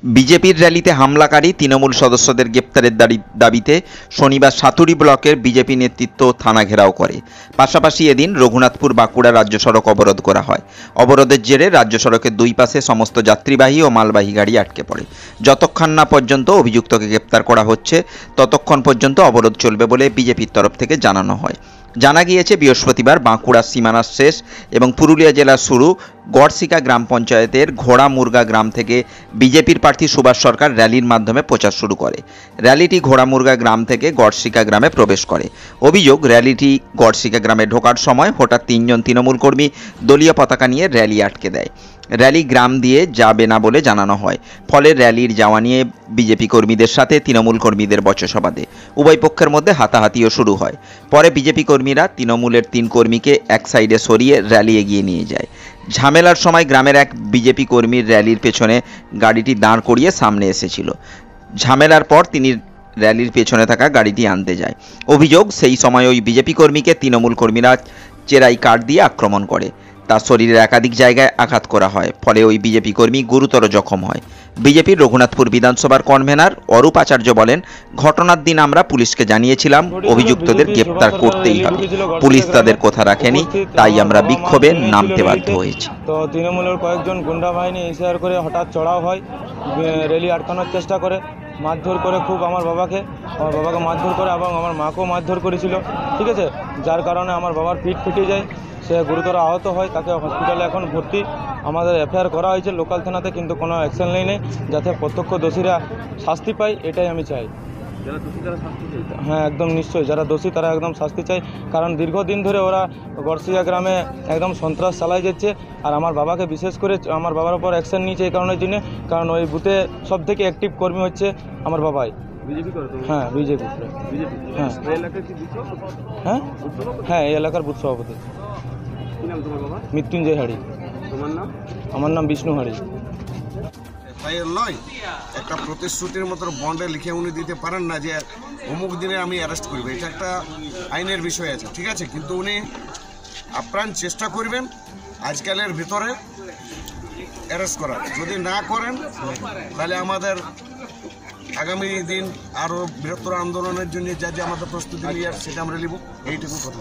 বিজেপির র্যালিতে হামলাকারী তৃণমূল সদস্যদের গ্রেপ্তারের দাবিতে শনিবার সাতুরি ব্লকের বিজেপি নেতৃত্ব থানা ঘেরাও করে। পাশাপাশি এদিন রঘুনাথপুর বাঁকুড়া রাজ্য সড়ক অবরোধ করা হয়। অবরোধের জেরে রাজ্য সড়কের দুই পাশে সমস্ত যাত্রীবাহী ও মালবাহী গাড়ি আটকে পড়ে। যতক্ষণ না পর্যন্ত অভিযুক্তকে গ্রেপ্তার করা হচ্ছে ততক্ষণ পর্যন্ত অবরোধ চলবে বলে বিজেপির তরফ থেকে জানানো হয়। জানা গিয়েছে বৃহস্পতিবার বাঁকুড়ার সীমানার শেষ এবং পুরুলিয়া জেলার শুরু গড়শিকা গ্রাম পঞ্চায়েতের ঘোড়ামুরগা গ্রাম থেকে বিজেপির প্রার্থী সুভাষ সরকার র্যালির মাধ্যমে প্রচার শুরু করে। র্যালিটি ঘোড়ামুরগা গ্রাম থেকে গড়শিকা গ্রামে প্রবেশ করে। অভিযোগ, র্যালিটি গড়শিকা গ্রামে ঢোকার সময় হঠাৎ তিনজন তৃণমূল কর্মী দলীয় পতাকা নিয়ে র্যালি আটকে দেয়। র্যালি গ্রাম দিয়ে যাবে না বলে জানানো হয়। ফলে র্যালির যাওয়া নিয়ে বিজেপি কর্মীদের সাথে তৃণমূল কর্মীদের বচসা বাধে। উভয় পক্ষের মধ্যে হাতাহাতিও শুরু হয়। পরে বিজেপি কর্মীরা তৃণমূলের 3 কর্মীকে এক সাইডে সরিয়ে র্যালি এগিয়ে নিয়ে যায়। ঝামেলার সময় গ্রামের এক বিজেপি কর্মীর র্যালির পেছনে গাড়িটি দাঁড় করিয়ে সামনে এসেছিল। ঝামেলার পর তিনি র্যালির পেছনে থাকা গাড়িটি আনতে যায়। অভিযোগ, সেই সময় ওই বিজেপি কর্মীকে তৃণমূল কর্মীরা চেরাই কাঠ দিয়ে আক্রমণ করে। তার শরীরের একাধিক জায়গায় আঘাত করা হয়। ফলে ওই বিজেপি কর্মী গুরুতর জখম হয়। বিজেপির রঘুনাথপুর বিধানসভার কনভেনার অরূপ আচার্য বলেন, ঘটনার দিন আমরা পুলিশকে জানিয়েছিলাম অভিযুক্তদের গ্রেপ্তার করতেই হবে। পুলিশ তাদের কথা রাখেনি, তাই আমরা বিক্ষোভে নামতে বাধ্য হয়েছি। তো তৃণমূলের কয়েকজন গুন্ডা বাহিনী এসআর করে হঠাৎ চড়াও হয়, র্যালি আটকানোর চেষ্টা করে, মারধর করে খুব আমার বাবাকে মারধর করে এবং আমার মাকেও মারধর করেছিল। ঠিক আছে, যার কারণে আমার বাবার পিঠ ফেটে যায়, সে গুরুতর আহত হয়, তাকে হসপিটালে এখন ভর্তি। আমাদের এফআইআর করা হয়েছে লোকাল থানাতে, কিন্তু কোনো অ্যাকশন নেই, যাতে প্রত্যক্ষ দোষীরা শাস্তি পায়, এটাই আমি চাই। হ্যাঁ, একদম নিশ্চয়ই, যারা দোষী তারা একদম শাস্তি চাই। কারণ দীর্ঘদিন ধরে ওরা গড়শিয়া গ্রামে একদম সন্ত্রাস চালাই যাচ্ছে। আর আমার বাবাকে বিশেষ করে আমার বাবার ওপর অ্যাকশন নিয়েছে এই কারণের জন্য, কারণ ওই বুথে সব থেকে অ্যাক্টিভ কর্মী হচ্ছে আমার বাবাই। হ্যাঁ, বিজেপি। হ্যাঁ, হ্যাঁ, এই এলাকার বুথ সভাপতি। মৃত্যুঞ্জয় হাড়ি। আমার নাম বিষ্ণু হাড়ি। নয়, একটা প্রতিশ্রুতির মতো বন্ডে লিখে উনি দিতে পারেন না যে অমুক দিনে আমি অ্যারেস্ট করবো। এটা একটা আইনের বিষয় আছে, ঠিক আছে, কিন্তু উনি আপ্রাণ চেষ্টা করবেন আজকালের ভিতরে অ্যারেস্ট করার। যদি না করেন তাহলে আমাদের আগামী দিন আরও বৃহত্তর আন্দোলনের জন্য যা আমাদের প্রস্তুতি নিয়ে সেটা আমরা নিব। এইটুকু কথা।